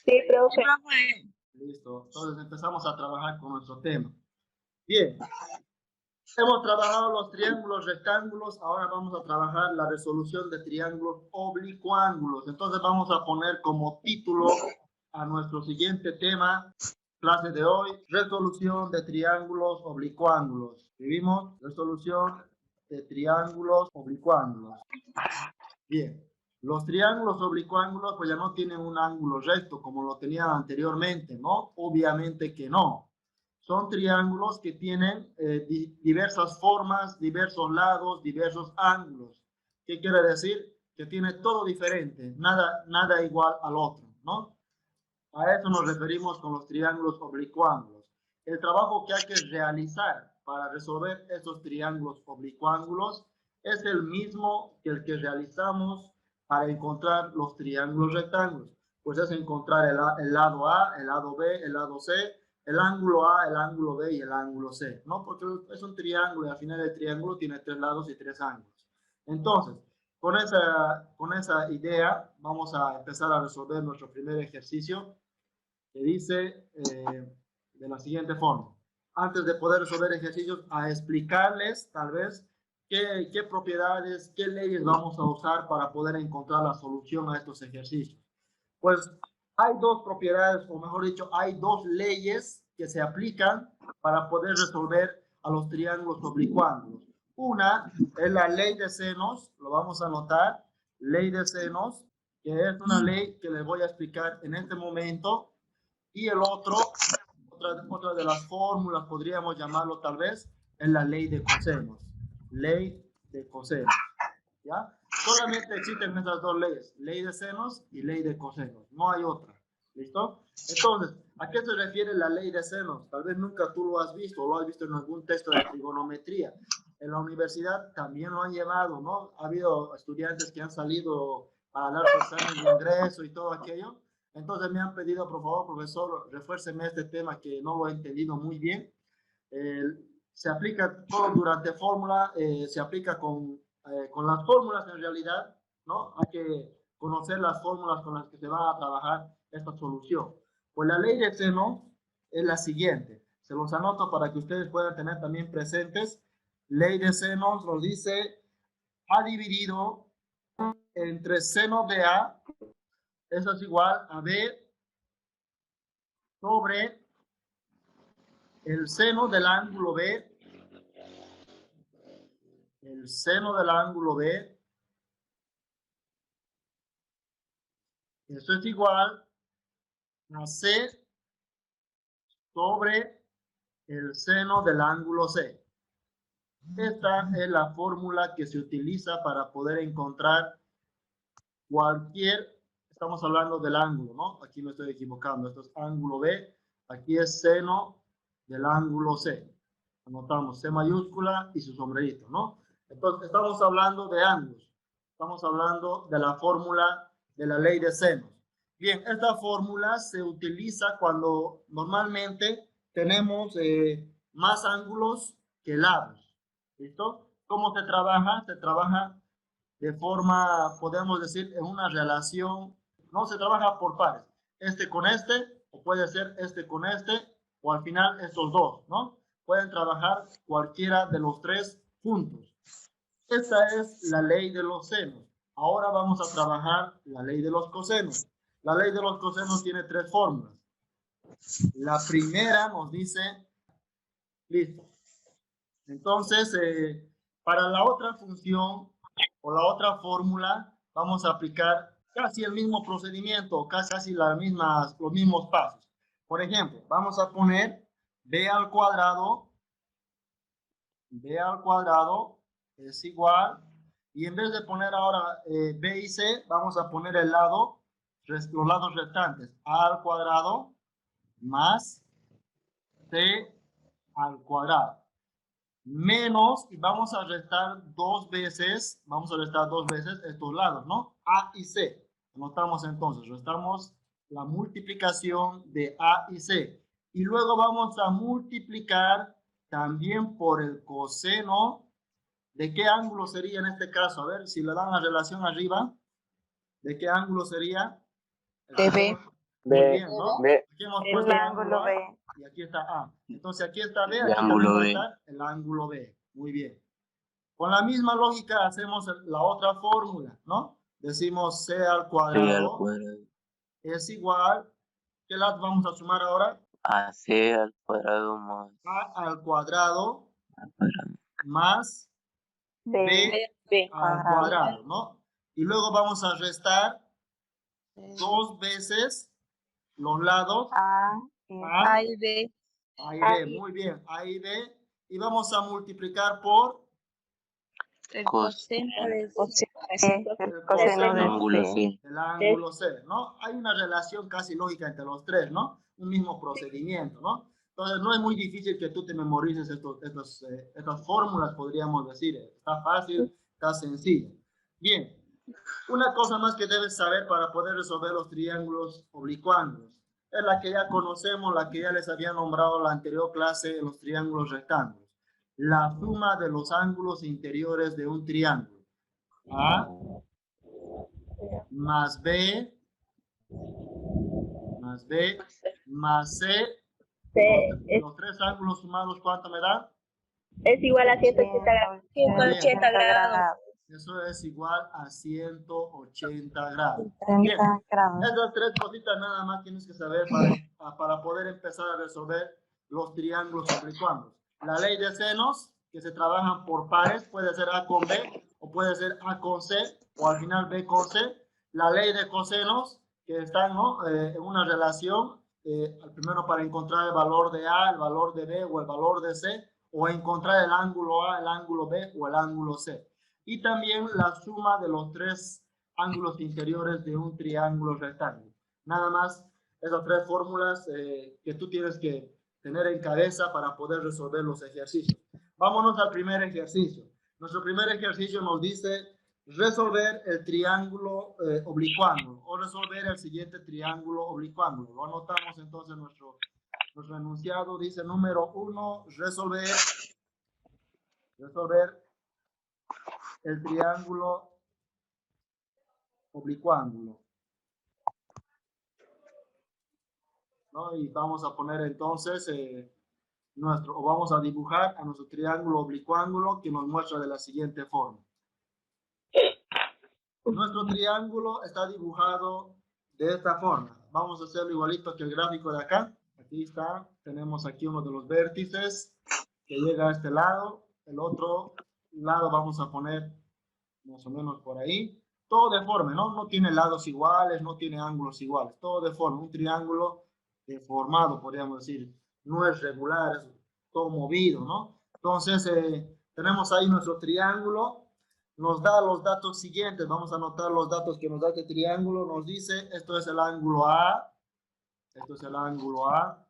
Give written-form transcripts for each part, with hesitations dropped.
Sí, profe. Listo. Entonces empezamos a trabajar con nuestro tema. Bien. Hemos trabajado los triángulos rectángulos, ahora vamos a trabajar la resolución de triángulos oblicuángulos. Entonces vamos a poner como título a nuestro siguiente tema, clase de hoy, resolución de triángulos oblicuángulos. ¿Vivimos? Resolución de triángulos oblicuángulos. Bien. Los triángulos oblicuángulos pues ya no tienen un ángulo recto como lo tenían anteriormente, ¿no? Obviamente que no. Son triángulos que tienen diversas formas, diversos lados, diversos ángulos. ¿Qué quiere decir? Que tiene todo diferente, nada igual al otro, ¿no? A eso nos referimos con los triángulos oblicuángulos. El trabajo que hay que realizar para resolver estos triángulos oblicuángulos es el mismo que el que realizamos para encontrar los triángulos rectángulos. Pues es encontrar el lado A, el lado B, el lado C, el ángulo A, el ángulo B y el ángulo C, ¿no? Porque es un triángulo y al final el triángulo tiene tres lados y tres ángulos. Entonces, con esa idea vamos a empezar a resolver nuestro primer ejercicio que dice de la siguiente forma. Antes de poder resolver ejercicios, a explicarles tal vez qué propiedades, qué leyes vamos a usar para poder encontrar la solución a estos ejercicios. Pues hay dos propiedades, o mejor dicho, hay dos leyes que se aplican para poder resolver a los triángulos oblicuángulos. Una es la ley de senos, lo vamos a anotar, ley de senos, que es una ley que les voy a explicar en este momento. Y el otra de las fórmulas, podríamos llamarlo tal vez, es la ley de cosenos. Ley de cosenos. ¿Ya? Solamente existen esas dos leyes, ley de senos y ley de cosenos. No hay otra. ¿Listo? Entonces, ¿a qué se refiere la ley de senos? Tal vez nunca tú lo has visto o lo has visto en algún texto de trigonometría. En la universidad también lo han llevado, ¿no? Ha habido estudiantes que han salido para dar su examen de ingreso y todo aquello. Entonces me han pedido, por favor, profesor, refuérceme este tema que no lo he entendido muy bien. Se aplica todo durante fórmula, se aplica con las fórmulas en realidad, ¿no? Hay que conocer las fórmulas con las que se va a trabajar esta solución. Pues la ley de seno es la siguiente. Se los anoto para que ustedes puedan tener también presentes. Ley de seno nos dice A dividido entre seno de A, eso es igual a B sobre el seno del ángulo B, el seno del ángulo B, eso es igual a C sobre el seno del ángulo C. Esta es la fórmula que se utiliza para poder encontrar estamos hablando del ángulo, ¿no? Aquí me estoy equivocando, esto es ángulo B, aquí es seno del ángulo C. Anotamos C mayúscula y su sombrerito, ¿no? Entonces, estamos hablando de ángulos. Estamos hablando de la fórmula de la ley de senos. Bien, esta fórmula se utiliza cuando normalmente tenemos más ángulos que lados. ¿Listo? ¿Cómo se trabaja? Se trabaja de forma, podemos decir, en una relación, no se trabaja por pares, este con este, o puede ser este con este, o al final estos dos, ¿no? Pueden trabajar cualquiera de los tres juntos. Esta es la ley de los senos. Ahora vamos a trabajar la ley de los cosenos. La ley de los cosenos tiene tres fórmulas. La primera nos dice, listo. Entonces, para la otra función o la otra fórmula, vamos a aplicar casi el mismo procedimiento, casi los mismos pasos. Por ejemplo, vamos a poner b al cuadrado es igual, y en vez de poner ahora b y c, vamos a poner los lados restantes, a al cuadrado más c al cuadrado. Menos, y vamos a restar dos veces estos lados, ¿no? A y C. Anotamos entonces, restamos la multiplicación de A y C. Y luego vamos a multiplicar también por el coseno. ¿De qué ángulo sería en este caso? A ver, si le dan la relación arriba, ¿de qué ángulo sería? De B. Muy B, bien, ¿no? B, Aquí hemos El puesto el ángulo ángulo A B. y aquí está A. Entonces aquí está B, el aquí también ángulo va a B. estar el ángulo B. Muy bien. Con la misma lógica hacemos la otra fórmula, ¿no? Decimos C al C al cuadrado cuadrado. es igual, ¿qué las vamos a sumar ahora? A C al cuadrado más A al cuadrado al cuadrado. más B B. al cuadrado, ¿no? Y luego vamos a restar 2 veces los lados A A y B. A y B, muy bien, A y B, y vamos a multiplicar por El Coseno el coseno del ángulo C. del ángulo C, ¿no? Hay una relación casi lógica entre los tres, ¿no? Un mismo procedimiento, ¿no? Entonces, no es muy difícil que tú te memorices estas fórmulas, podríamos decir. Está fácil, está sencillo. Bien, una cosa más que debes saber para poder resolver los triángulos oblicuángulos es la que ya conocemos, la que ya les había nombrado en la anterior clase, los triángulos rectángulos. La suma de los ángulos interiores de un triángulo. A más B más C. Los tres ángulos sumados, ¿cuánto me dan? Es igual a 180 grados. 180 grados. Eso es igual a 180 grados. 180 Bien, grados. esas tres cositas nada más tienes que saber para poder empezar a resolver los triángulos oblicuos. La ley de senos, que se trabajan por pares, puede ser A con B, o puede ser A con C, o al final B con C. La ley de cosenos, que están, ¿no? En una relación, primero para encontrar el valor de A, el valor de B o el valor de C, o encontrar el ángulo A, el ángulo B o el ángulo C. Y también la suma de los tres ángulos interiores de un triángulo rectángulo. Nada más esas tres fórmulas que tú tienes que tener en cabeza para poder resolver los ejercicios. Vámonos al primer ejercicio. Nuestro primer ejercicio nos dice resolver el triángulo oblicuángulo o resolver el siguiente triángulo oblicuángulo. Lo anotamos entonces nuestro enunciado. Dice número 1, resolver el triángulo oblicuángulo, ¿no? Y vamos a poner entonces o vamos a dibujar a nuestro triángulo oblicuángulo que nos muestra de la siguiente forma. Nuestro triángulo está dibujado de esta forma. Vamos a hacerlo igualito que el gráfico de acá. Aquí está, tenemos aquí uno de los vértices que llega a este lado. El otro lado vamos a poner más o menos por ahí. Todo deforme, ¿no? No tiene lados iguales, no tiene ángulos iguales. Todo deforme, un triángulo deformado, podríamos decir. No es regular, es todo movido, ¿no? Entonces, tenemos ahí nuestro triángulo. Nos da los datos siguientes. Vamos a anotar los datos que nos da este triángulo. Nos dice, esto es el ángulo A. Esto es el ángulo A.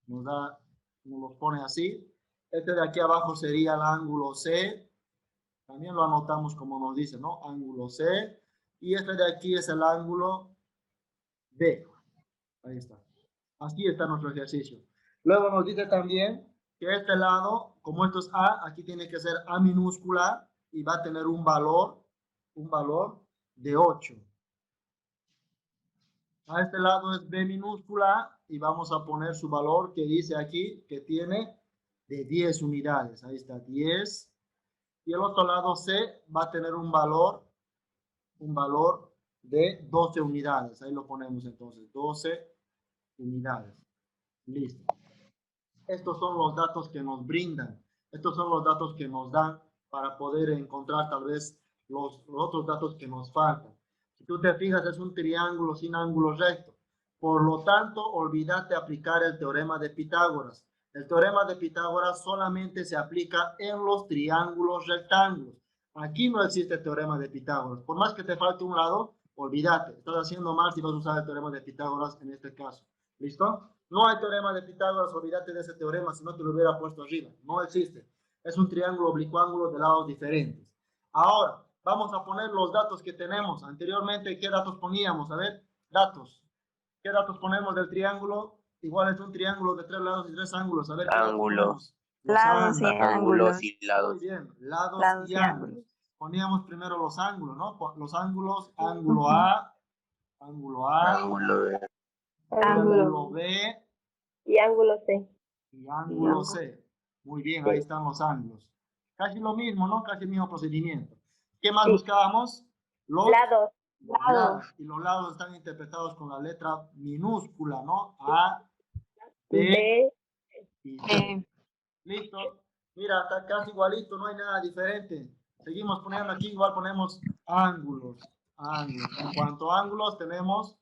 Nos los pone así. Este de aquí abajo sería el ángulo C. También lo anotamos como nos dice, ¿no? Ángulo C. Y este de aquí es el ángulo B. Ahí está. Así está nuestro ejercicio. Luego nos dice también que este lado, como esto es A, aquí tiene que ser A minúscula y va a tener un valor de 8. A este lado es B minúscula y vamos a poner su valor que dice aquí, que tiene de 10 unidades. Ahí está, 10. Y el otro lado C va a tener un valor de 12 unidades. Ahí lo ponemos entonces, 12 unidades. Listo. Estos son los datos que nos brindan. Estos son los datos que nos dan para poder encontrar tal vez los otros datos que nos faltan. Si tú te fijas, es un triángulo sin ángulo recto. Por lo tanto, olvídate aplicar el teorema de Pitágoras. El teorema de Pitágoras solamente se aplica en los triángulos rectángulos. Aquí no existe el teorema de Pitágoras. Por más que te falte un lado, olvídate. Estás haciendo mal si vas a usar el teorema de Pitágoras en este caso. ¿Listo? No hay teorema de Pitágoras, olvídate de ese teorema, si no te lo hubiera puesto arriba. No existe. Es un triángulo oblicuángulo de lados diferentes. Ahora, vamos a poner los datos que tenemos. Anteriormente, ¿qué datos poníamos? A ver, datos. ¿Qué datos ponemos del triángulo? Igual es un triángulo de 3 lados y 3 ángulos. A ver, ¿qué datos ponemos? Lados y ángulos. y lados. Muy bien, lados y ángulos. Poníamos primero los ángulos, ¿no? Los ángulos, ángulo A, ángulo A, Ángulo B. ángulo B y ángulo C. y ángulo C. Muy bien, ahí están los ángulos. Casi lo mismo, ¿no? Casi el mismo procedimiento. ¿Qué más buscábamos? Los lados. lados. Y los lados están interpretados con la letra minúscula, ¿no? A, B y C. Listo. Mira, está casi igualito, no hay nada diferente. Seguimos poniendo aquí, igual ponemos ángulos. Ángulos. En cuanto a ángulos, tenemos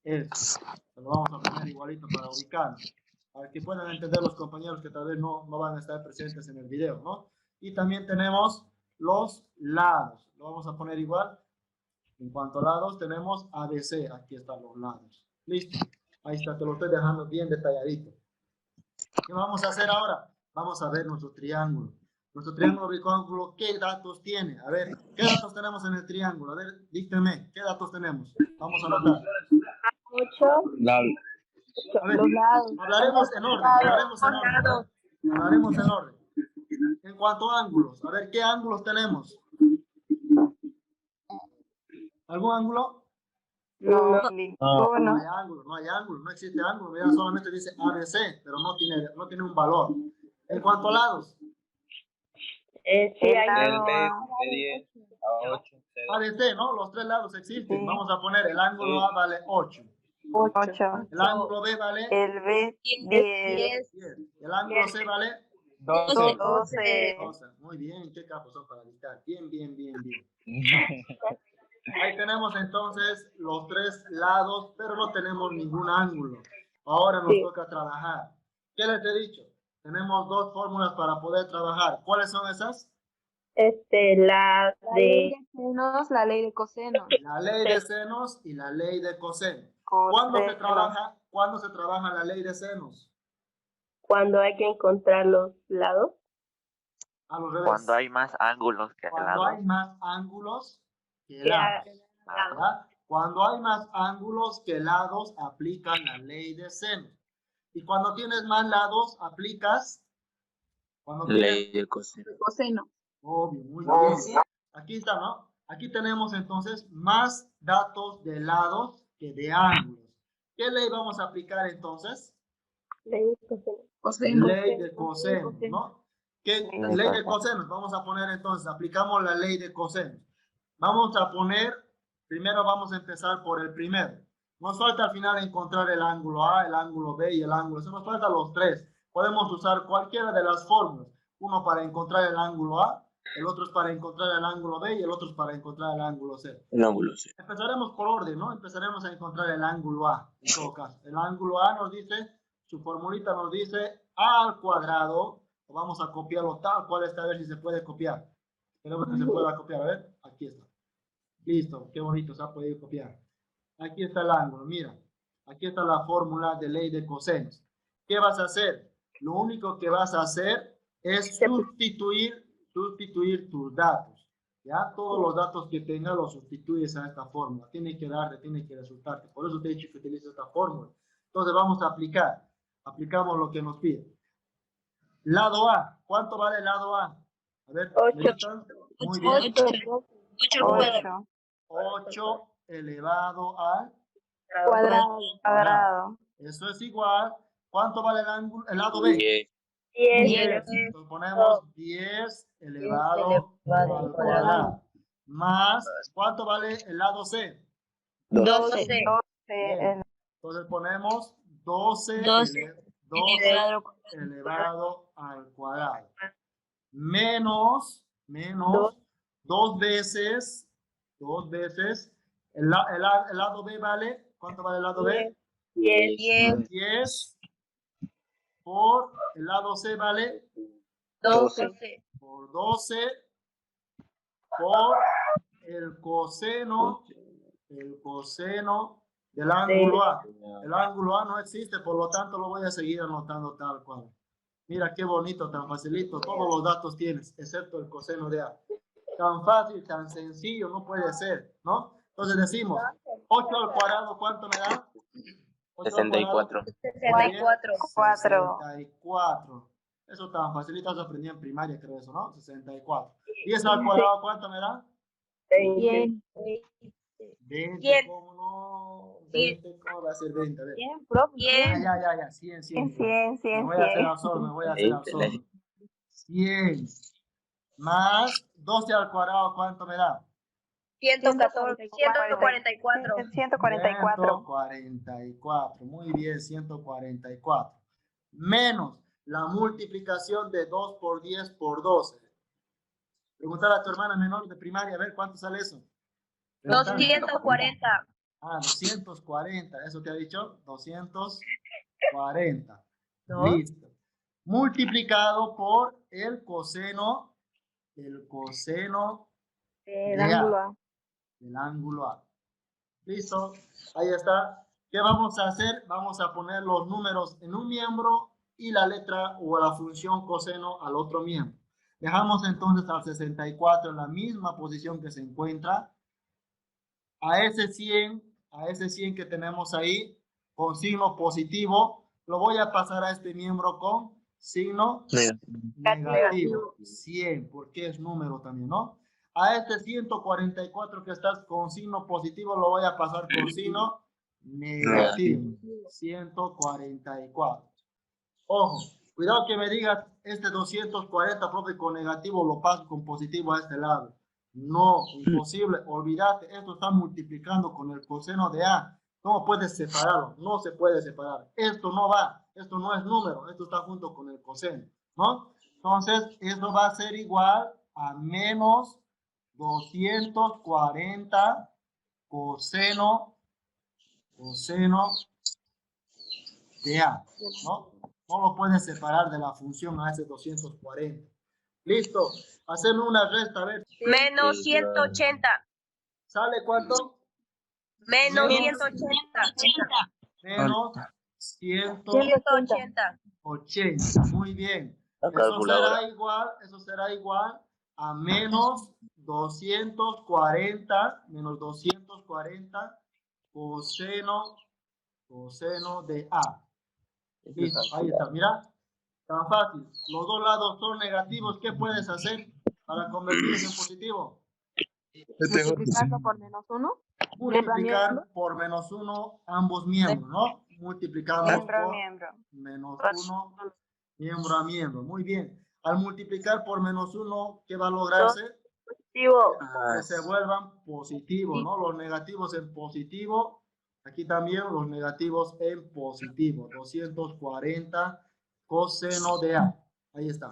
esto. Lo vamos a poner igualito para ubicarnos. Para que puedan entender los compañeros que tal vez no van a estar presentes en el video, ¿no? Y también tenemos los lados. Lo vamos a poner igual. En cuanto a lados, tenemos ABC. Aquí están los lados. Listo. Ahí está, te lo estoy dejando bien detalladito. ¿Qué vamos a hacer ahora? Vamos a ver nuestro triángulo. Nuestro triángulo bicóncavo, ¿qué datos tiene? A ver, ¿qué datos tenemos en el triángulo? A ver, dígame, ¿qué datos tenemos? Vamos a anotar. 8. A ver, hablaremos en orden, hablaremos en orden. En cuanto a ángulos, a ver, ¿qué ángulos tenemos? ¿Algún ángulo? No. No hay ángulo, no existe ángulo, mira, solamente dice ABC, pero no tiene un valor. En cuanto a lados. Sí, hay ABC, ¿no? Los tres lados existen. Sí. Vamos a poner el ángulo A vale 8. 8. El ángulo B vale El B 10. El ángulo C vale 12. Muy bien, qué capos son para dictar. Bien. Ahí tenemos entonces los tres lados, pero no tenemos ningún ángulo. Ahora nos toca trabajar. ¿Qué les he dicho? Tenemos dos fórmulas para poder trabajar. ¿Cuáles son esas? La ley de senos, la ley de cosenos. La ley de senos y la ley de cosenos. ¿Cuándo se trabaja la ley de senos? Cuando hay que encontrar los lados. A los revés. Cuando hay más ángulos que lados. Cuando hay más ángulos que lados. ¿Verdad? Cuando hay más ángulos que lados, aplican la ley de senos. Y cuando tienes más lados, aplicas ley de coseno. Obvio, muy bien. Aquí está, ¿no? Aquí tenemos entonces más datos de lados que de ángulos. ¿Qué ley vamos a aplicar entonces? Ley de coseno. Ley de coseno, ¿no? ¿Qué ley de cosenos? Vamos a poner entonces, aplicamos la ley de cosenos. Vamos a poner, primero vamos a empezar por el primero. Nos falta al final encontrar el ángulo A, el ángulo B y el ángulo C. Nos faltan los tres. Podemos usar cualquiera de las fórmulas. Uno para encontrar el ángulo A, el otro es para encontrar el ángulo B y el otro es para encontrar el ángulo C. El ángulo C. Empezaremos por orden, ¿no? Empezaremos a encontrar el ángulo A, en todo caso. El ángulo A nos dice, su formulita nos dice A al cuadrado. Vamos a copiarlo tal cual esta vez si se puede copiar. Esperemos que se pueda copiar. A ver, aquí está. Listo, qué bonito, se ha podido copiar. Aquí está el ángulo, mira. Aquí está la fórmula de ley de cosenos. ¿Qué vas a hacer? Lo único que vas a hacer es sustituir tus datos. Ya todos los datos que tengas los sustituyes a esta fórmula. Tiene que resultarte. Por eso te he dicho que utilices esta fórmula. Entonces vamos a aplicar. Aplicamos lo que nos pide. Lado A. ¿Cuánto vale el lado A? A ver. 8. Muy bien. 8. 8 elevado al cuadrado. Eso es igual. ¿Cuánto vale el lado B? 10. Entonces ponemos 10 elevado al cuadrado. Más, ¿cuánto vale el lado C? 12. Entonces ponemos 12 elevado al cuadrado. Menos 2 veces. El lado B vale, ¿cuánto vale el lado B? 10 por el lado C vale 12. Por 12 por el coseno del ángulo A. El ángulo A no existe, por lo tanto lo voy a seguir anotando tal cual. Mira qué bonito, tan facilito, todos los datos tienes, excepto el coseno de A. Tan fácil, tan sencillo, no puede ser, ¿no? Entonces decimos, 8 al cuadrado, ¿cuánto me da? 64. 64. Eso tan facilito, eso aprendí en primaria, creo eso, ¿no? 64. 10 al cuadrado, ¿cuánto me da? 20. 20, ¿cómo no? 20, ¿cómo va a ser 20? A ver. 100, profe. 100. Ya, 100. 100, Me 100, voy a hacer 100. al sordo, me voy a hacer al 20, sordo. 100 más 12 al cuadrado, ¿cuánto me da? 114. 144. 144. 144, muy bien, 144. Menos la multiplicación de 2 por 10 por 12. Preguntar a tu hermana menor de primaria, a ver cuánto sale eso. Preguntale. 240. 240, ¿eso te ha dicho? 240. ¿No? Listo. Multiplicado por el coseno El de ángulo A, A. del ángulo A. Listo, ahí está. ¿Qué vamos a hacer? Vamos a poner los números en un miembro y la letra o la función coseno al otro miembro. Dejamos entonces al 64 en la misma posición que se encuentra. A ese 100 que tenemos ahí, con signo positivo, lo voy a pasar a este miembro con signo negativo. 100, porque es número también, ¿no? A este 144 que está con signo positivo, lo voy a pasar con signo negativo. 144. Ojo, cuidado que me digas, este 240, profe, con negativo lo paso con positivo a este lado. No, imposible, olvídate, esto está multiplicando con el coseno de A. ¿Cómo puedes separarlo? No se puede separar. Esto no va, esto no es número, esto está junto con el coseno, ¿no? Entonces, esto va a ser igual a menos 240 coseno de A, ¿no? No lo puedes separar de la función a ese 240. Listo. Hacemos una resta, a ver. Menos 180. ¿Sale cuánto? Menos Menos 180. Menos 180. 180. Muy bien. La Eso será igual a menos 240, menos 240 coseno de A. Listo, ahí está, mira. Tan fácil. Los dos lados son negativos. ¿Qué puedes hacer para convertirlos en positivo? Multiplicarlo por menos 1. Multiplicar por menos 1 ambos miembros, ¿no? Multiplicamos Miembro a por miembro. menos 1 miembro a miembro. Muy bien. Al multiplicar por menos 1, ¿qué va a lograrse? Positivo. Que se vuelvan positivos, ¿no? Los negativos en positivo. Aquí también los negativos en positivo. 240 coseno de A. Ahí está.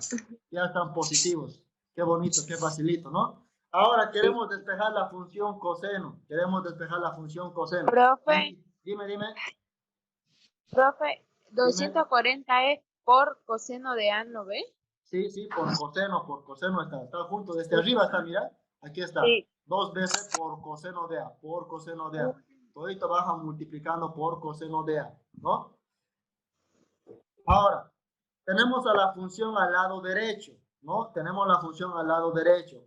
Ya están positivos. Qué bonito, qué facilito, ¿no? Ahora queremos despejar la función coseno. Queremos despejar la función coseno. Profe, Dime. profe, 240 es por coseno de A, ¿no ve? Sí, por coseno está junto. Desde arriba está, mira. Aquí está. Sí. 2 veces por coseno de A, Todito baja multiplicando por coseno de A, ¿no? Ahora, tenemos a la función al lado derecho, ¿no? Tenemos la función al lado derecho.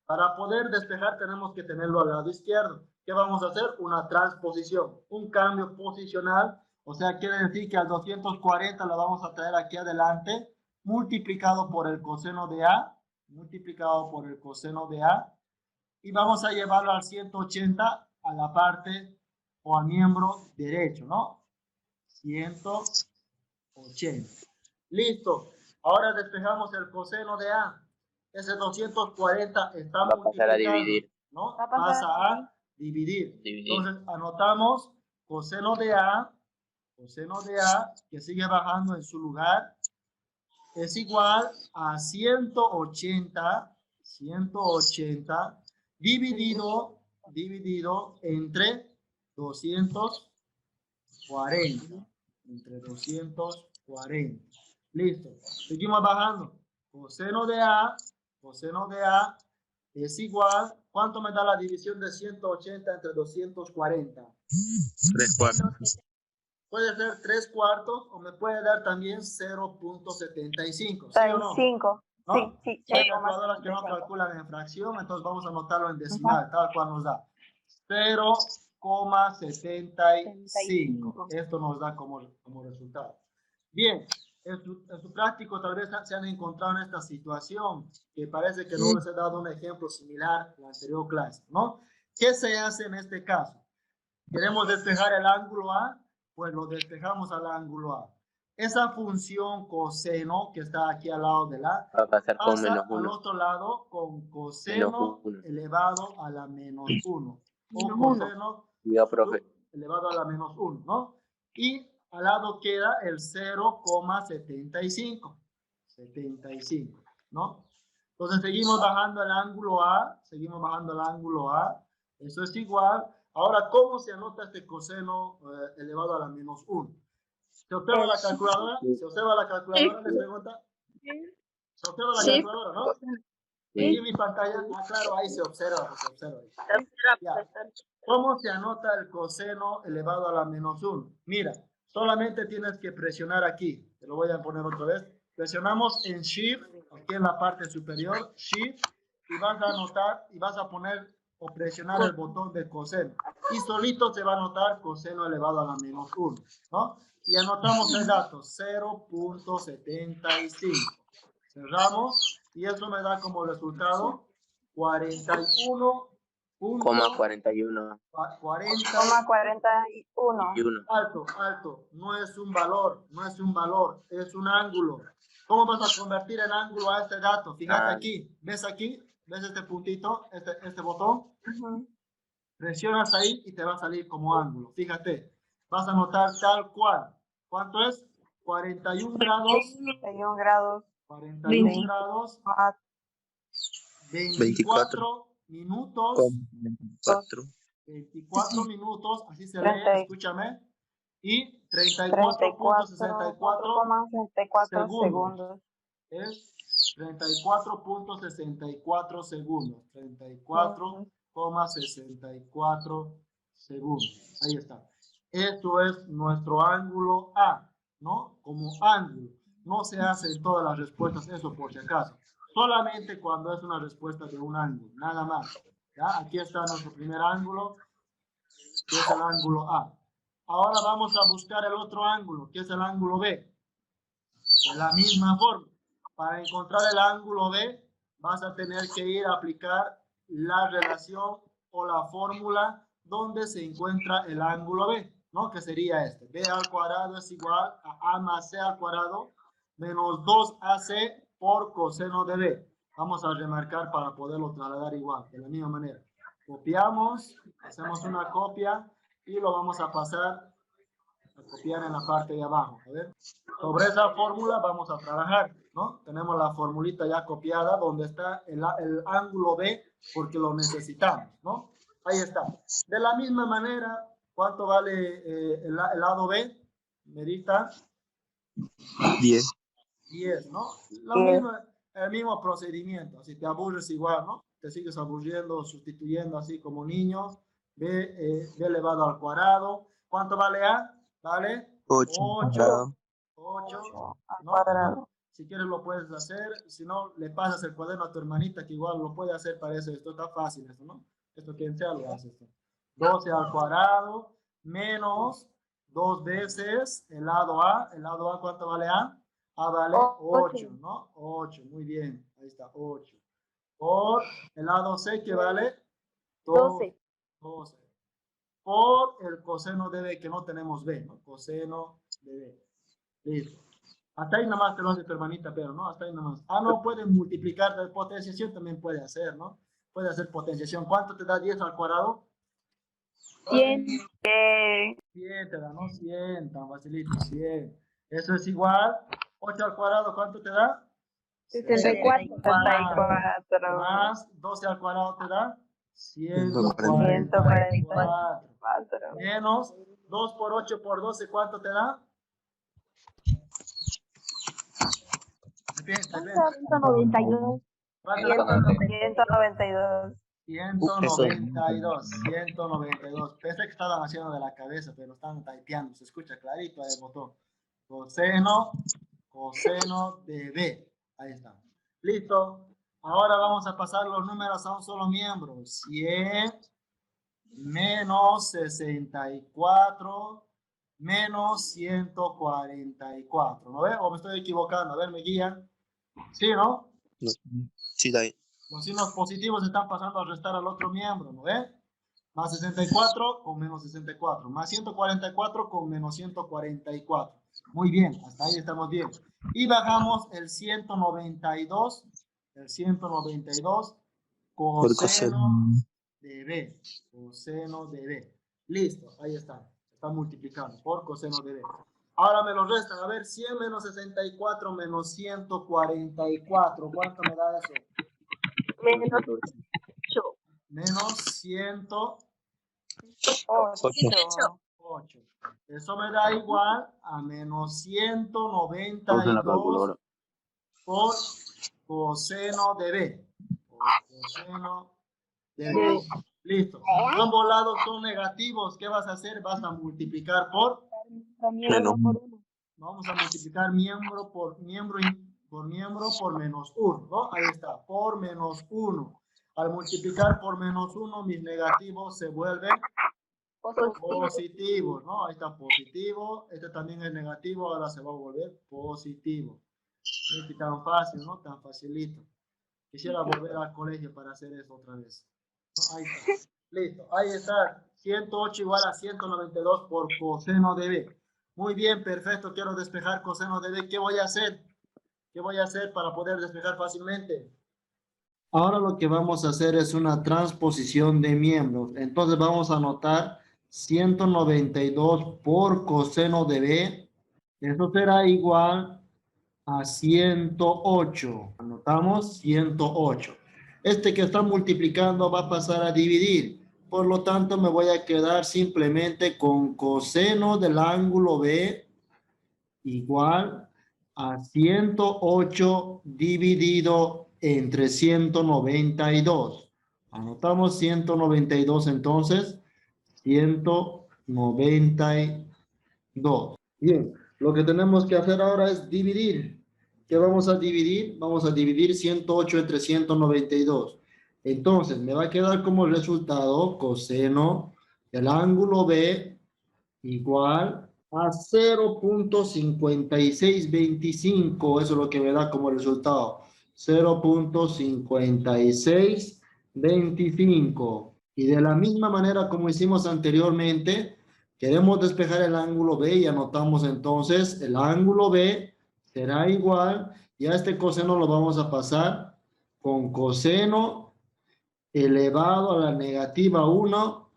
Para poder despejar tenemos que tenerlo al lado izquierdo. ¿Qué vamos a hacer? Una transposición, un cambio posicional. O sea, quiere decir que al 240 lo vamos a traer aquí adelante, multiplicado por el coseno de A, y vamos a llevarlo al 180 a la parte o al miembro derecho, ¿no? 180. Listo. Ahora despejamos el coseno de A. Ese 240 está Va a pasar a multiplicando, dividir. ¿no? Va a pasar Pasa a a dividir. Dividir. Entonces anotamos coseno de A, que sigue bajando en su lugar, es igual a 180 dividido entre 240. Entre 240. Listo. Seguimos bajando. Coseno de A es igual. ¿Cuánto me da la división de 180 entre 240? 3 cuartos. Puede ser 3 cuartos o me puede dar también 0.75. ¿Sí o no? 35. ¿No? Sí, Hay calculadoras que no calculan en fracción, entonces vamos a anotarlo en decimal, tal cual nos da. 0,75. Esto nos da como resultado. Bien, en su práctico tal vez se han encontrado en esta situación, que parece que no les he dado un ejemplo similar a la anterior clase, ¿no? ¿Qué se hace en este caso? Queremos despejar el ángulo A, pues lo despejamos al ángulo A. Esa función coseno que está aquí al lado de la Va a pasar con pasa menos al 1. otro lado con coseno Menos 1. elevado a la menos 1. O Menos coseno Cuidado, profe. elevado a la menos 1, ¿no? Y al lado queda el 0,75. 75, ¿no? Entonces seguimos bajando el ángulo A, seguimos bajando el ángulo A. Eso es igual. Ahora, ¿cómo se anota este coseno elevado a la menos 1? ¿Se observa la calculadora? ¿Se observa la calculadora? ¿Les pregunta? ¿Se observa la calculadora, no? Aquí en mi pantalla, claro, ahí se observa, se observa. Ya. ¿Cómo se anota el coseno elevado a la menos 1? Mira, solamente tienes que presionar aquí. Te lo voy a poner otra vez. Presionamos en Shift, aquí en la parte superior, Shift, y vas a anotar, y vas a poner o presionar el botón de coseno. Y solito se va a anotar coseno elevado a la menos 1, ¿no? Y anotamos el dato, 0.75. Cerramos, y eso me da como resultado 41. 41. 41. Alto, no es un valor, es un ángulo. ¿Cómo vas a convertir el ángulo a este dato? Fíjate aquí, ¿ves este puntito, este botón? Presionas ahí y te va a salir como ángulo. Fíjate, vas a anotar tal cual. ¿Cuánto es? 41 grados. 41 grados. 41 grados. 24 minutos. 24 minutos, así se lee, escúchame. Y 34.64 segundos. Es 34.64 segundos. 34,64 segundos. Ahí está. Esto es nuestro ángulo A, ¿no? Como ángulo. No se hace en todas las respuestas, eso por si acaso. Solamente cuando es una respuesta de un ángulo, nada más. ¿Ya? Aquí está nuestro primer ángulo, que es el ángulo A. Ahora vamos a buscar el otro ángulo, que es el ángulo B. De la misma forma, para encontrar el ángulo B, vas a tener que ir a aplicar la relación o la fórmula donde se encuentra el ángulo B, ¿no? Que sería este. B al cuadrado es igual a A más C al cuadrado menos 2AC por coseno de B. Vamos a remarcar para poderlo trasladar igual, de la misma manera. Copiamos, hacemos una copia y lo vamos a pasar a copiar en la parte de abajo. A ver. Sobre esa fórmula vamos a trabajar, ¿no? Tenemos la formulita ya copiada donde está el ángulo B porque lo necesitamos, ¿no? Ahí está. De la misma manera, ¿cuánto vale el lado B? Medita. 10. 10, ¿no? Mismo, el mismo procedimiento. Si te aburres igual, ¿no? Te sigues aburriendo, sustituyendo así como niño. B elevado al cuadrado. ¿Cuánto vale A? Vale 8. 8. ¿No? Si quieres lo puedes hacer. Si no, le pasas el cuaderno a tu hermanita que igual lo puede hacer para eso. Esto está fácil, esto, ¿no? Esto quien sea lo hace. Esto. 12 al cuadrado menos 2 veces el lado A. ¿El lado A cuánto vale A? A vale 8, ¿no? 8, muy bien. Ahí está, 8. Por el lado C, que vale 12. Por el coseno de B, que no tenemos B, ¿no? Coseno de B. Listo. Hasta ahí nada más te lo hace tu hermanita, pero no, hasta ahí nada más. Ah, no, pueden multiplicar de potenciación, también puede hacer, ¿no? Puede hacer potenciación. ¿Cuánto te da 10 al cuadrado? 100. 100 te da, ¿no? 100, tan facilito, 100. Eso es igual. 8 al cuadrado, ¿cuánto te da? 64. Más 12 al cuadrado te da 144. Menos 2 por 8 por 12, ¿cuánto te da? 192. 192. Pensé que estaban haciendo de la cabeza, pero están typeando. Se escucha clarito ahí el botón. Coseno de B. Ahí está. Listo. Ahora vamos a pasar los números a un solo miembro. 100 menos 64 menos 144. ¿No ve? ¿O me estoy equivocando? A ver, me guían. ¿Sí, no? Sí, está bien. Los signos positivos están pasando a restar al otro miembro, ¿no ve? Más 64 con menos 64. Más 144 con menos 144. Muy bien, hasta ahí estamos bien. Y bajamos el 192. El 192 Por coseno de B. Coseno de B. Listo, ahí está. Está multiplicando por coseno de B. Ahora me lo restan. A ver, 100 menos 64 menos 144. ¿Cuánto me da eso? Menos 8. Menos 108. 8. Eso me da igual a menos Usa la 192 calculadora. por coseno de B. Por coseno de B. Listo. Ambos lados son negativos. ¿Qué vas a hacer? Vas a multiplicar por... Menos por 1. Vamos a multiplicar miembro por miembro por menos 1, ¿no? Ahí está, por menos 1. Al multiplicar por menos 1, mis negativos se vuelven positivos, ¿no? Ahí está positivo. Este también es negativo, ahora se va a volver positivo. Es tan fácil, ¿no? Tan facilito. Quisiera volver al colegio para hacer eso otra vez. ¿No? Ahí está. Listo. Ahí está. 108 igual a 192 por coseno de B. Muy bien, perfecto. Quiero despejar coseno de B. ¿Qué voy a hacer? ¿Qué voy a hacer para poder despejar fácilmente? Ahora lo que vamos a hacer es una transposición de miembros. Entonces vamos a anotar 192 por coseno de B. Eso será igual a 108. Anotamos 108. Este que está multiplicando va a pasar a dividir. Por lo tanto, me voy a quedar simplemente con coseno del ángulo B igual a 108 dividido entre 192. Anotamos 192 entonces. 192. Bien, lo que tenemos que hacer ahora es dividir. ¿Qué vamos a dividir? Vamos a dividir 108 entre 192. Entonces, me va a quedar como resultado coseno del ángulo B igual a 0.5625. Eso es lo que me da como resultado. 0.5625. Y de la misma manera como hicimos anteriormente, queremos despejar el ángulo B y anotamos entonces el ángulo B será igual, y a este coseno lo vamos a pasar con coseno elevado a la negativa 1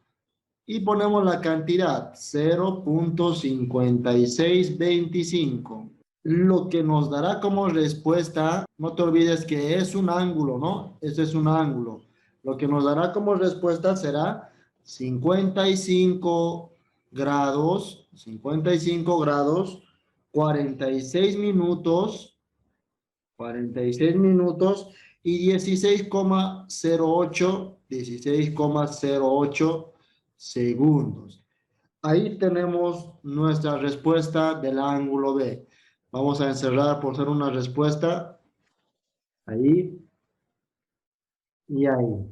y ponemos la cantidad 0.5625. Lo que nos dará como respuesta, no te olvides que es un ángulo, ¿no? Este es un ángulo. Lo que nos dará como respuesta será 55 grados, 46 minutos, 46 minutos y 16,08 segundos. Ahí tenemos nuestra respuesta del ángulo B. Vamos a encerrar por ser una respuesta. Ahí. Y ahí.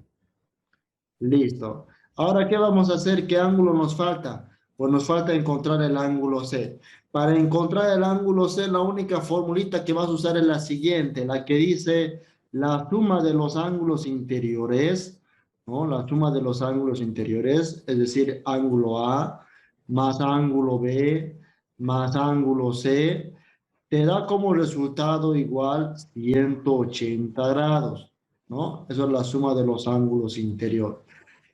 Listo. Ahora, ¿qué vamos a hacer? ¿Qué ángulo nos falta? Pues nos falta encontrar el ángulo C. Para encontrar el ángulo C, la única formulita que vas a usar es la siguiente, la que dice la suma de los ángulos interiores, ¿no? La suma de los ángulos interiores, es decir, ángulo A más ángulo B más ángulo C, te da como resultado igual 180 grados, ¿no? Eso es la suma de los ángulos interiores.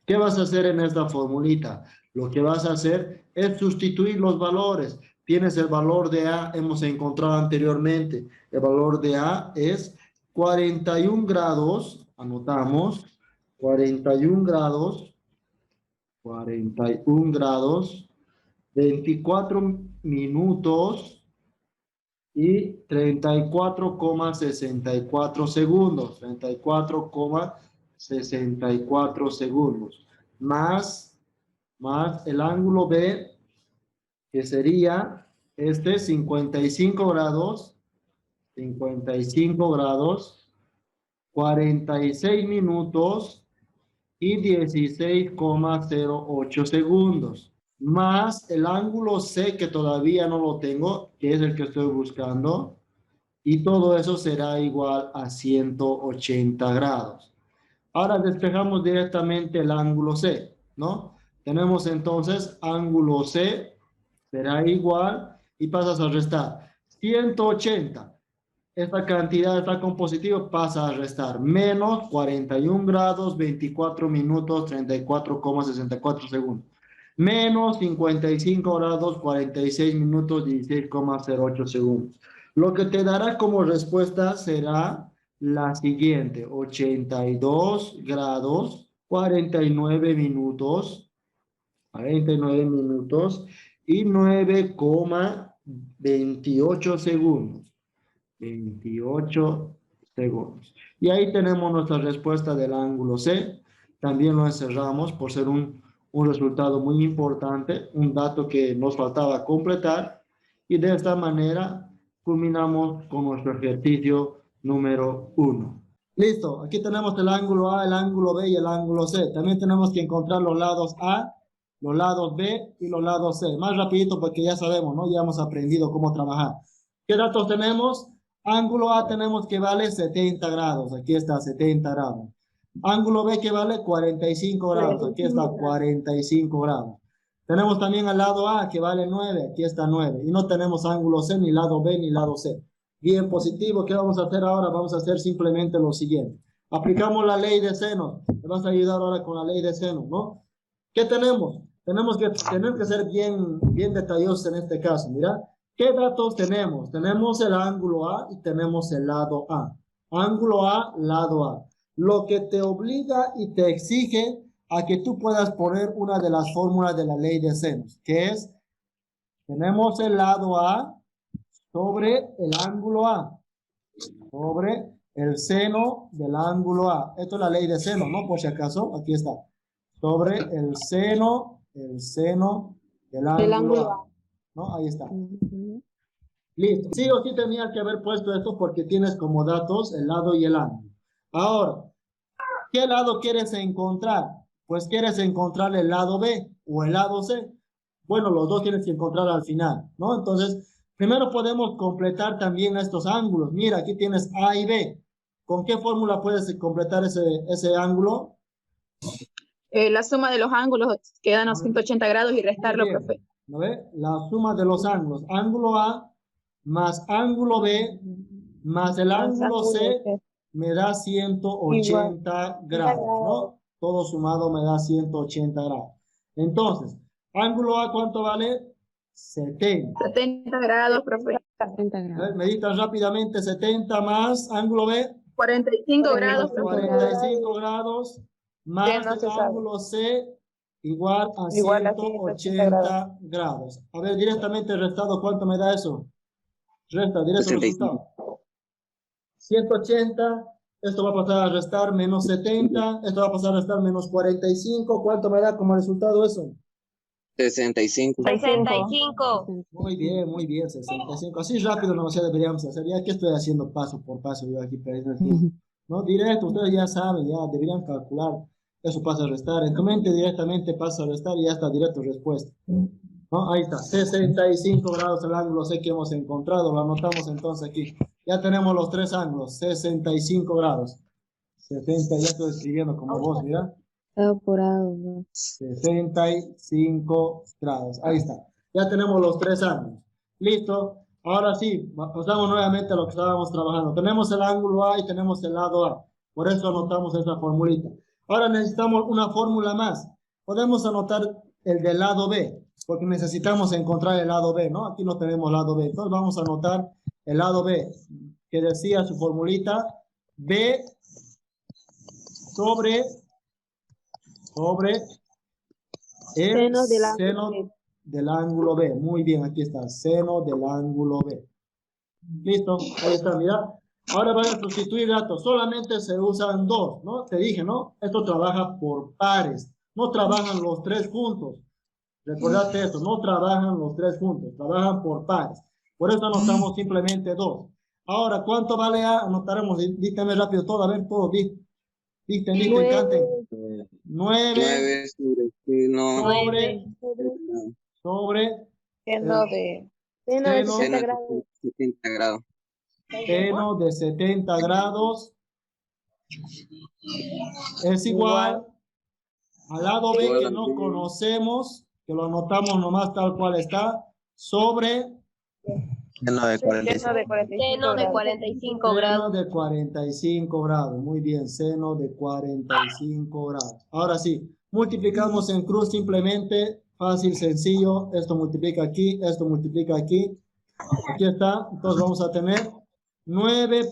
¿Qué vas a hacer en esta formulita? Lo que vas a hacer es sustituir los valores. Tienes el valor de A, hemos encontrado anteriormente. El valor de A es 41 grados, anotamos, 41 grados, 24 minutos y 34,64 segundos. 34,64 segundos. Más el ángulo B, que sería 55 grados, 46 minutos y 16,08 segundos. Más el ángulo C, que todavía no lo tengo, que es el que estoy buscando, y todo eso será igual a 180 grados. Ahora despejamos directamente el ángulo C. ¿no? Tenemos entonces ángulo C será igual y pasas a restar 180. Esta cantidad está con positivo, pasa a restar menos 41 grados, 24 minutos, 34,64 segundos. Menos 55 grados, 46 minutos, 16,08 segundos. Lo que te dará como respuesta será la siguiente: 82 grados, 49 minutos y 9,28 segundos. 28 segundos. Y ahí tenemos nuestra respuesta del ángulo C. También lo encerramos por ser un resultado muy importante, un dato que nos faltaba completar. Y de esta manera culminamos con nuestro ejercicio número 1. Listo, aquí tenemos el ángulo A, el ángulo B y el ángulo C. También tenemos que encontrar los lados A, los lados B y los lados C. Más rapidito porque ya sabemos, ¿no? Ya hemos aprendido cómo trabajar. ¿Qué datos tenemos? Ángulo A tenemos que vale 70 grados. Aquí está 70 grados. Ángulo B que vale 45 grados. Aquí está 45 grados. Tenemos también al lado A que vale 9. Aquí está 9. Y no tenemos ángulo C, ni lado B, ni lado C. Bien, positivo. ¿Qué vamos a hacer ahora? Vamos a hacer simplemente lo siguiente. Aplicamos la ley de seno. Me vas a ayudar ahora con la ley de seno, ¿no? ¿Qué tenemos? Tenemos que ser bien detallosos en este caso. Mira. ¿Qué datos tenemos? Tenemos el ángulo A y tenemos el lado A. Ángulo A, lado A. Lo que te obliga y te exige a que tú puedas poner una de las fórmulas de la ley de senos, que es, tenemos el lado A sobre el ángulo A, sobre el seno del ángulo A. Esto es la ley de seno, ¿no? Por si acaso, aquí está. Sobre el seno del ángulo A. ¿No? Ahí está. Listo. Sí o sí tenías que haber puesto esto porque tienes como datos el lado y el ángulo. Ahora, ¿qué lado quieres encontrar? Pues quieres encontrar el lado B o el lado C. Bueno, los dos tienes que encontrar al final, ¿no? Entonces, primero podemos completar también estos ángulos. Mira, aquí tienes A y B. ¿Con qué fórmula puedes completar ese ángulo? La suma de los ángulos que dan a 180 grados y restarlo, profe. ¿No ve? La suma de los ángulos. Ángulo A más ángulo B más el ángulo C me da 180 grados, ¿no? Todo sumado me da 180 grados. Entonces, ángulo A, ¿cuánto vale? 70. 70 grados, profe. 70 grados. Medita rápidamente, 70 más ángulo B. 45 grados, profe. 45 grados más el ángulo C igual a 180 grados. A ver, directamente restado, ¿cuánto me da eso? Resta, directo resultado. 180, esto va a pasar a restar menos 70, esto va a pasar a restar menos 45. ¿Cuánto me da como resultado eso? 65. 65. Muy bien, 65. Así rápido no deberíamos hacer. Ya que estoy haciendo paso por paso, yo aquí perdiendo el tiempo. No, directo, ustedes ya saben, ya deberían calcular. Eso pasa a restar. En tu mente directamente pasa a restar y ya está directo respuesta. ¿No? Ahí está, 65 grados el ángulo C que hemos encontrado. Lo anotamos entonces aquí. Ya tenemos los tres ángulos, 65 grados. 70, ya estoy escribiendo como vos, mira. Está apurado, ¿no? 65 grados. Ahí está. Ya tenemos los tres ángulos. Listo. Ahora sí, pasamos nuevamente a lo que estábamos trabajando. Tenemos el ángulo A y tenemos el lado A. Por eso anotamos esa formulita. Ahora necesitamos una fórmula más. Podemos anotar el del lado B, porque necesitamos encontrar el lado B, ¿no? Aquí no tenemos lado B. Entonces vamos a anotar el lado B, que decía su formulita, B sobre el seno del ángulo B. Muy bien, aquí está, seno del ángulo B. Listo, ahí está, mira. Ahora van a sustituir datos. Solamente se usan dos, ¿no? Te dije, ¿no? Esto trabaja por pares. No trabajan los tres juntos. Recordate esto, no trabajan los tres juntos. Trabajan por pares. Por eso anotamos simplemente dos. Ahora, ¿cuánto vale A? Anotaremos, dígame rápido todo, a ver, todo, dígame, canten. 9 sobre Seno de Seno de 60 grados. 70 grados. seno de 70 grados es igual al lado B que no conocemos, que lo anotamos nomás tal cual está, sobre Seno de 45. Seno de 45 Seno de grados. 45 seno grados. de 45 grados. Muy bien, seno de 45 grados. Ahora sí, multiplicamos en cruz simplemente, fácil, sencillo. Esto multiplica aquí, esto multiplica aquí. Aquí está. Entonces vamos a tener 9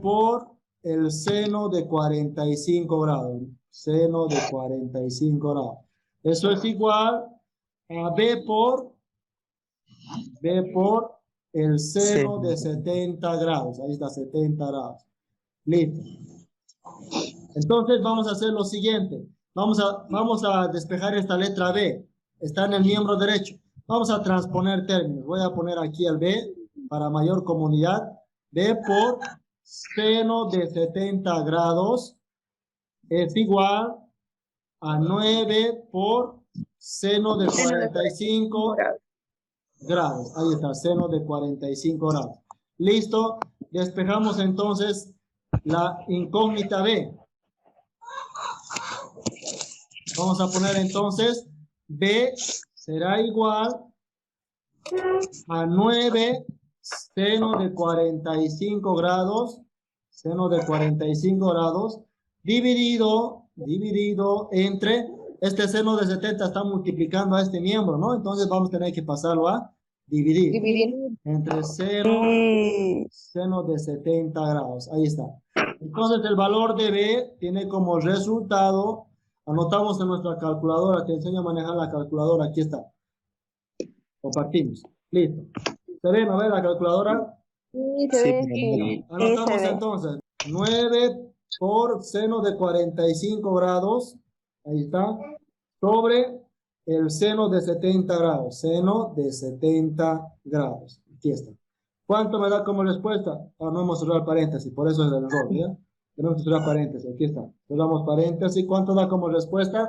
por el seno de 45 grados. Seno de 45 grados. Eso es igual a B por el seno de 70 grados. Ahí está, 70 grados. Listo. Entonces vamos a hacer lo siguiente. Vamos a despejar esta letra B. Está en el miembro derecho. Vamos a transponer términos. Voy a poner aquí el B para mayor comodidad. B por seno de 70 grados es igual a 9 por seno de 45 grados. Ahí está, seno de 45 grados. Listo. Despejamos entonces la incógnita B. Vamos a poner entonces B será igual a 9 seno de 45 grados, seno de 45 grados, dividido entre, este seno de 70 está multiplicando a este miembro, ¿no? Entonces vamos a tener que pasarlo a dividir. Entre seno de 70 grados, ahí está. Entonces el valor de B tiene como resultado, anotamos en nuestra calculadora, te enseño a manejar la calculadora, aquí está. Compartimos, listo. ¿Se ven a ver la calculadora? Sí, se ve. Anotamos se ve. entonces 9 por seno de 45 grados, ahí está, sobre el seno de 70 grados, seno de 70 grados, aquí está. ¿Cuánto me da como respuesta? Ah, no hemos cerrado el paréntesis, por eso es el error, ¿ya? Tenemos que cerrar paréntesis, aquí está. Cerramos paréntesis, ¿cuánto da como respuesta?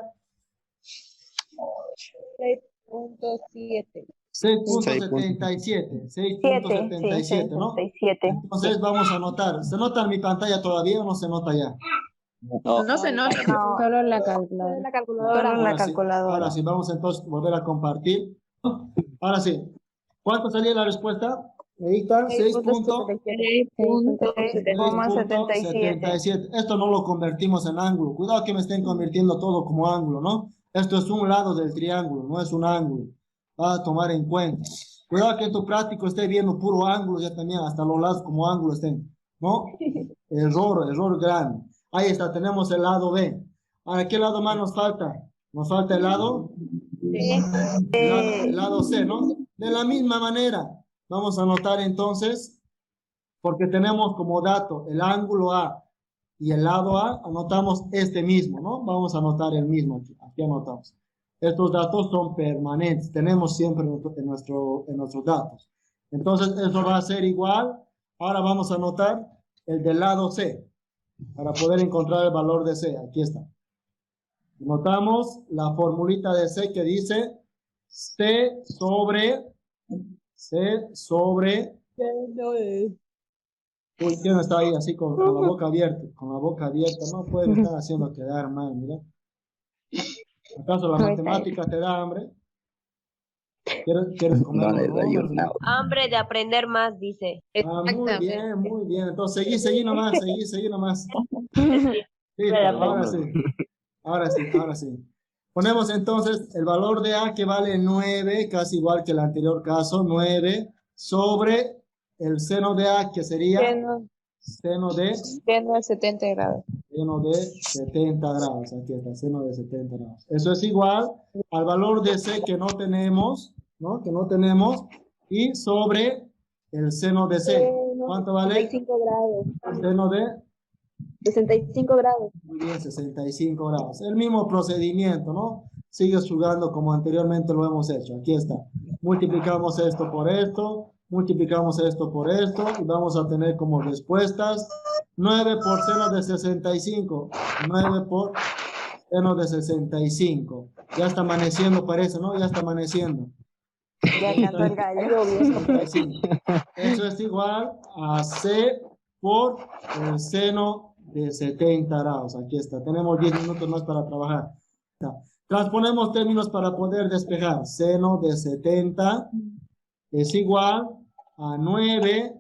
6.7. 6.77, 6.77, ¿no? 77. Entonces vamos a anotar. ¿Se nota en mi pantalla todavía o no se nota ya? No se nota. No, Solo en la calculadora. la calculadora. Solo en la Ahora sí, calculadora. ahora sí, vamos entonces a volver a compartir. Ahora sí. ¿Cuánto salía la respuesta? Ahí está, 6.77. Esto no lo convertimos en ángulo. Cuidado que me estén convirtiendo todo como ángulo, ¿no? Esto es un lado del triángulo, no es un ángulo. Va a tomar en cuenta. Cuidado que en tu práctico esté viendo puro ángulo ya también, hasta los lados como ángulo estén, ¿no? Error grande. Ahí está, tenemos el lado B. ¿A qué lado más nos falta? Nos falta el lado, el lado C, ¿no? De la misma manera, vamos a anotar entonces, porque tenemos como dato el ángulo A y el lado A, anotamos este mismo, ¿no? Vamos a anotar el mismo aquí, aquí anotamos. Estos datos son permanentes, tenemos siempre en nuestros datos. Entonces, eso va a ser igual. Ahora vamos a anotar el del lado C, para poder encontrar el valor de C. Aquí está. Notamos la formulita de C que dice C sobre. Uy, ¿quién está ahí así con la boca abierta? Con la boca abierta, no puede estar haciendo quedar mal, mira. ¿Acaso la matemática te da hambre? ¿Quieres comer? Hambre de aprender más, dice. Muy bien. Entonces, seguí nomás. Listo, ahora sí. Ponemos entonces el valor de A que vale 9, casi igual que el anterior caso, 9 sobre el seno de A que sería seno de 70 grados. Seno de 70 grados, aquí está, seno de 70 grados. Eso es igual al valor de C que no tenemos, ¿no? Que no tenemos, y sobre el seno de C. ¿Cuánto vale? 65 grados. El seno de 65 grados. Muy bien, 65 grados. El mismo procedimiento, ¿no? Sigues jugando como anteriormente lo hemos hecho. Aquí está. Multiplicamos esto por esto, multiplicamos esto por esto, y vamos a tener como respuestas 9 por seno de 65. 9 por seno de 65. Ya está amaneciendo, parece, ¿no? Ya está amaneciendo. Ya cantó el gallo. 65. Eso es igual a C por el seno de 70 grados. Aquí está. Tenemos 10 minutos más para trabajar. Transponemos términos para poder despejar. Seno de 70 es igual a 9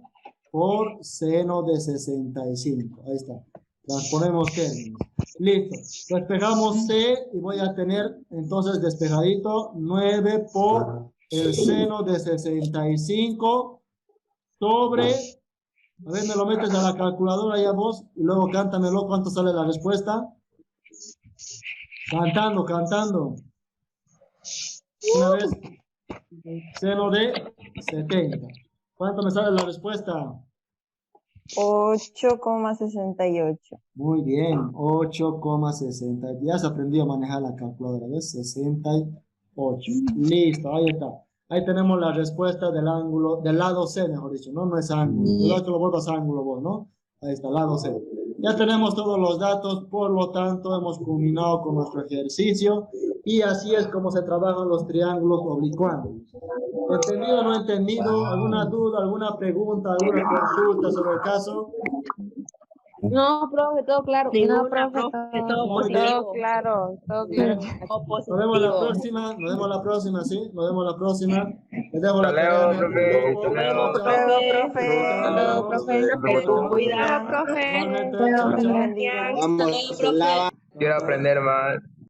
por seno de 65. Ahí está. Transponemos términos. Listo. Despejamos C y voy a tener entonces despejadito 9 por el seno de 65 sobre... A ver, me lo metes a la calculadora ya vos y luego cántamelo. ¿Cuánto sale la respuesta? Cantando, cantando. Una vez. Seno de 70. ¿Cuánto me sale la respuesta? 8,68. Muy bien, 8,60. Ya se aprendió a manejar la calculadora, ¿ves? 68. Listo, ahí está. Ahí tenemos la respuesta del ángulo, del lado C, mejor dicho, ¿no? No es ángulo. Cuidado que lo vuelvas ángulo vos, ¿no? Ahí está, lado C. Ya tenemos todos los datos, por lo tanto, hemos culminado con nuestro ejercicio. Y así es como se trabajan los triángulos oblicuángulos. ¿Entendido o no entendido? ¿Alguna duda, alguna pregunta, alguna consulta sobre el caso? No, profe, todo claro. No, profe, todo Muy positivo. bien. Todo claro, todo claro. Todo Nos vemos la positivo. próxima, nos vemos la próxima, ¿sí? Nos vemos la próxima. Les dejo la Hasta luego, tarea. profe. Nos vemos, Hasta chao. profe. Chao, profe. Cuidado, Cuidado, profe. Igualmente, chao, chao. Bendiga. Vamos, se lava. Quiero aprender más.